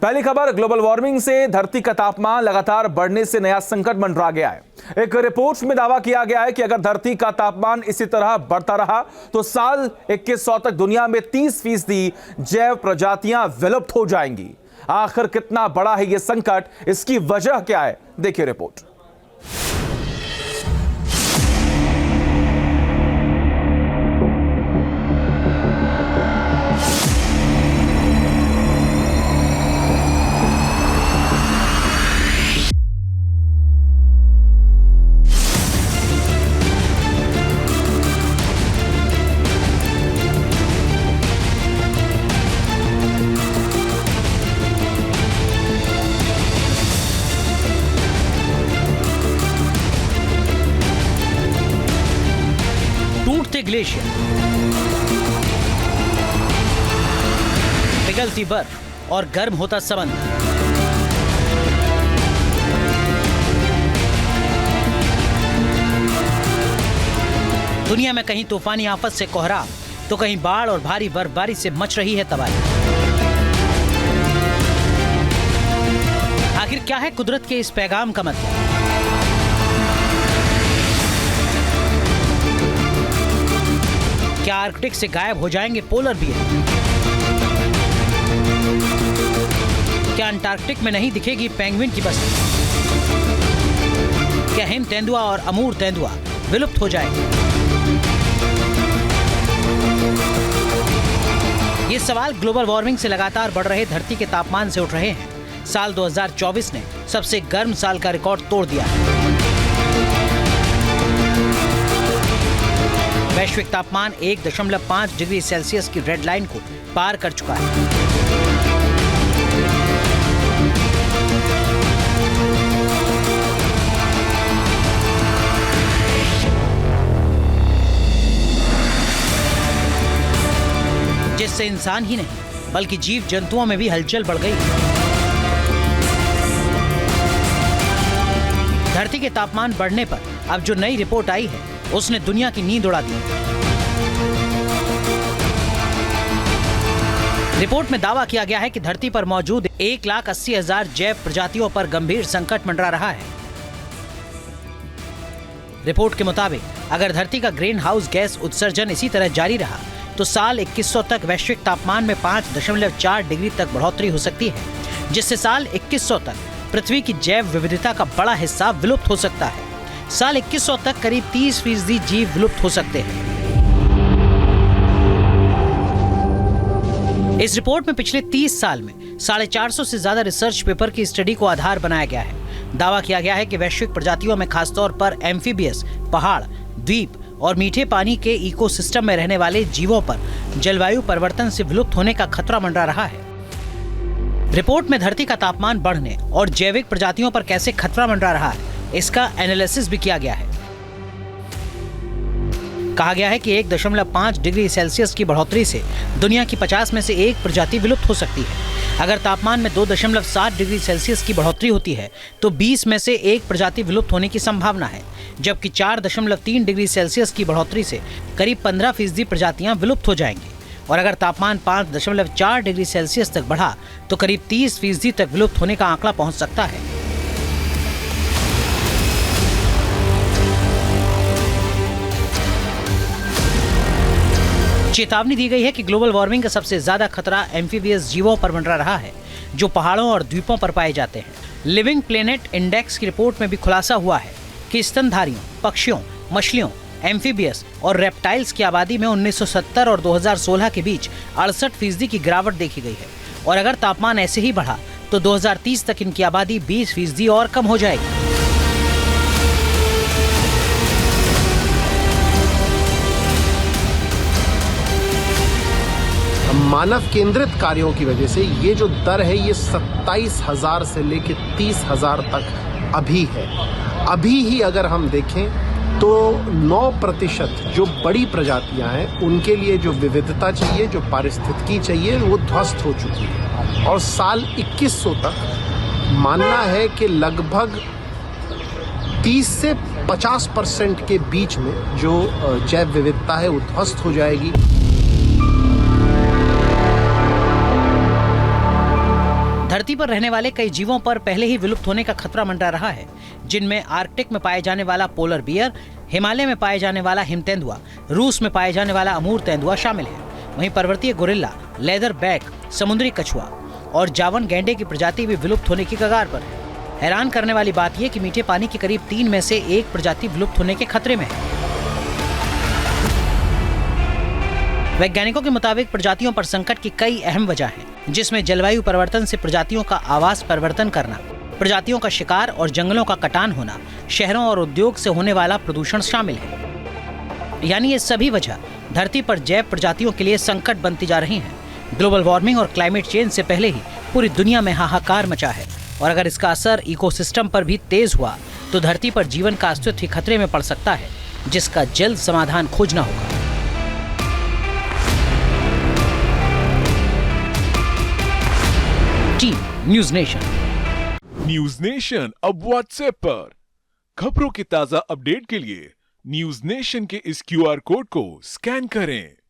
पहली खबर, global warming से धरती का तापमान लगातार बढ़ने से नया संकट मंडरा गया है। एक रिपोर्ट में दावा किया गया है कि अगर धरती का तापमान इसी तरह बढ़ता रहा तो साल 2100 तक दुनिया में 30% जैव प्रजातियां विलुप्त हो जाएंगी। आखिर कितना बड़ा है यह संकट, इसकी वजह क्या है, देखिए रिपोर्ट। ग्लेशियर, पिघलती बर्फ और गर्म होता समंदर, दुनिया में कहीं तूफानी आफत से कोहराम तो कहीं बाढ़ और भारी बर्फबारी से मच रही है तबाही। आखिर क्या है कुदरत के इस पैगाम का मतलब? क्या आर्कटिक से गायब हो जाएंगे पोलर बियर? क्या अंटार्कटिक में नहीं दिखेगी पेंगुइन की बस्ती? क्या हिम तेंदुआ और अमूर तेंदुआ विलुप्त हो जाएंगे? ये सवाल ग्लोबल वार्मिंग से लगातार बढ़ रहे धरती के तापमान से उठ रहे हैं। साल 2024 ने सबसे गर्म साल का रिकॉर्ड तोड़ दिया है। वैश्विक तापमान 1.5 डिग्री सेल्सियस की रेड लाइन को पार कर चुका है। जिससे इंसान ही नहीं बल्कि जीव जंतुओं में भी हलचल बढ़ गई। धरती के तापमान बढ़ने पर अब जो नई रिपोर्ट आई है उसने दुनिया की नींद उड़ा दी। रिपोर्ट में दावा किया गया है कि धरती पर मौजूद 1,80,000 जैव प्रजातियों पर गंभीर संकट मंडरा रहा है। रिपोर्ट के मुताबिक अगर धरती का ग्रीन हाउस गैस उत्सर्जन इसी तरह जारी रहा तो साल 2100 तक वैश्विक तापमान में 5.4 डिग्री तक बढ़ोतरी हो सकती है, जिससे साल 2100 तक पृथ्वी की जैव विविधता का बड़ा हिस्सा विलुप्त हो सकता है। साल 2100 तक करीब 30% जीव विलुप्त हो सकते हैं। इस रिपोर्ट में पिछले 30 साल में 450 से ज्यादा रिसर्च पेपर की स्टडी को आधार बनाया गया है। दावा किया गया है कि वैश्विक प्रजातियों में खासतौर पर एम्फीबियस, पहाड़, द्वीप और मीठे पानी के इकोसिस्टम में रहने वाले जीवों पर जलवायु परिवर्तन से विलुप्त होने का खतरा मंडरा रहा है। रिपोर्ट में धरती का तापमान बढ़ने और जैविक प्रजातियों पर कैसे खतरा मंडरा रहा है इसका एनालिसिस भी किया गया है। कहा गया है कि 1.5 डिग्री सेल्सियस की बढ़ोतरी से दुनिया की 50 में से एक प्रजाति विलुप्त हो सकती है। अगर तापमान में 2.7 डिग्री सेल्सियस की बढ़ोतरी होती है तो 20 में से एक प्रजाति विलुप्त होने की संभावना है, जबकि 4.3 डिग्री सेल्सियस की बढ़ोतरी से करीब 15% प्रजातियां विलुप्त हो जाएंगी। और अगर तापमान 5.4 डिग्री सेल्सियस तक बढ़ा तो करीब 30% तक विलुप्त होने का आंकड़ा पहुंच सकता है। चेतावनी दी गई है कि ग्लोबल वार्मिंग का सबसे ज्यादा खतरा एम्फीबियस जीवों पर मंडरा रहा है, जो पहाड़ों और द्वीपों पर पाए जाते हैं। लिविंग प्लेनेट इंडेक्स की रिपोर्ट में भी खुलासा हुआ है कि स्तनधारियों, पक्षियों, मछलियों, एम्फीबियस और रेप्टाइल्स की आबादी में 1970 और 2016 के बीच 68% की गिरावट देखी गई है। और अगर तापमान ऐसे ही बढ़ा तो 2030 तक इनकी आबादी 20% और कम हो जाएगी। मानव केंद्रित कार्यों की वजह से ये जो दर है ये 27,000 से लेकर 30,000 तक अभी है। अभी ही अगर हम देखें तो 9% जो बड़ी प्रजातियां हैं उनके लिए जो विविधता चाहिए, जो पारिस्थितिकी चाहिए, वो ध्वस्त हो चुकी है। और साल 2100 तक मानना है कि लगभग 30 से 50% के बीच में जो जैव विविधता है वो ध्वस्त हो जाएगी। धरती पर रहने वाले कई जीवों पर पहले ही विलुप्त होने का खतरा मंडरा रहा है, जिनमें आर्कटिक में पाए जाने वाला पोलर बियर, हिमालय में पाए जाने वाला हिम तेंदुआ, रूस में पाए जाने वाला अमूर तेंदुआ शामिल है। वहीं पर्वतीय गोरिल्ला, लेदर बैक, समुद्री कछुआ और जावन गैंडे की प्रजाति भी विलुप्त होने की कगार पर है। हैरान करने वाली बात यह कि मीठे पानी की करीब 3 में से 1 प्रजाति विलुप्त होने के खतरे में है। वैज्ञानिकों के मुताबिक प्रजातियों पर संकट की कई अहम वजह हैं, जिसमें जलवायु परिवर्तन से प्रजातियों का आवास परिवर्तन करना, प्रजातियों का शिकार और जंगलों का कटान होना, शहरों और उद्योग से होने वाला प्रदूषण शामिल है। यानी ये सभी वजह धरती पर जैव प्रजातियों के लिए संकट बनती जा रही हैं। ग्लोबल वार्मिंग और क्लाइमेट चेंज से पहले ही पूरी दुनिया में हाहाकार मचा है और अगर इसका असर इकोसिस्टम पर भी तेज हुआ तो धरती पर जीवन का अस्तित्व खतरे में पड़ सकता है, जिसका जल्द समाधान खोजना होगा। Team news nation. News nation अब व्हाट्सएप पर खबरों के ताजा अपडेट के लिए न्यूज नेशन के इस QR कोड को स्कैन करें।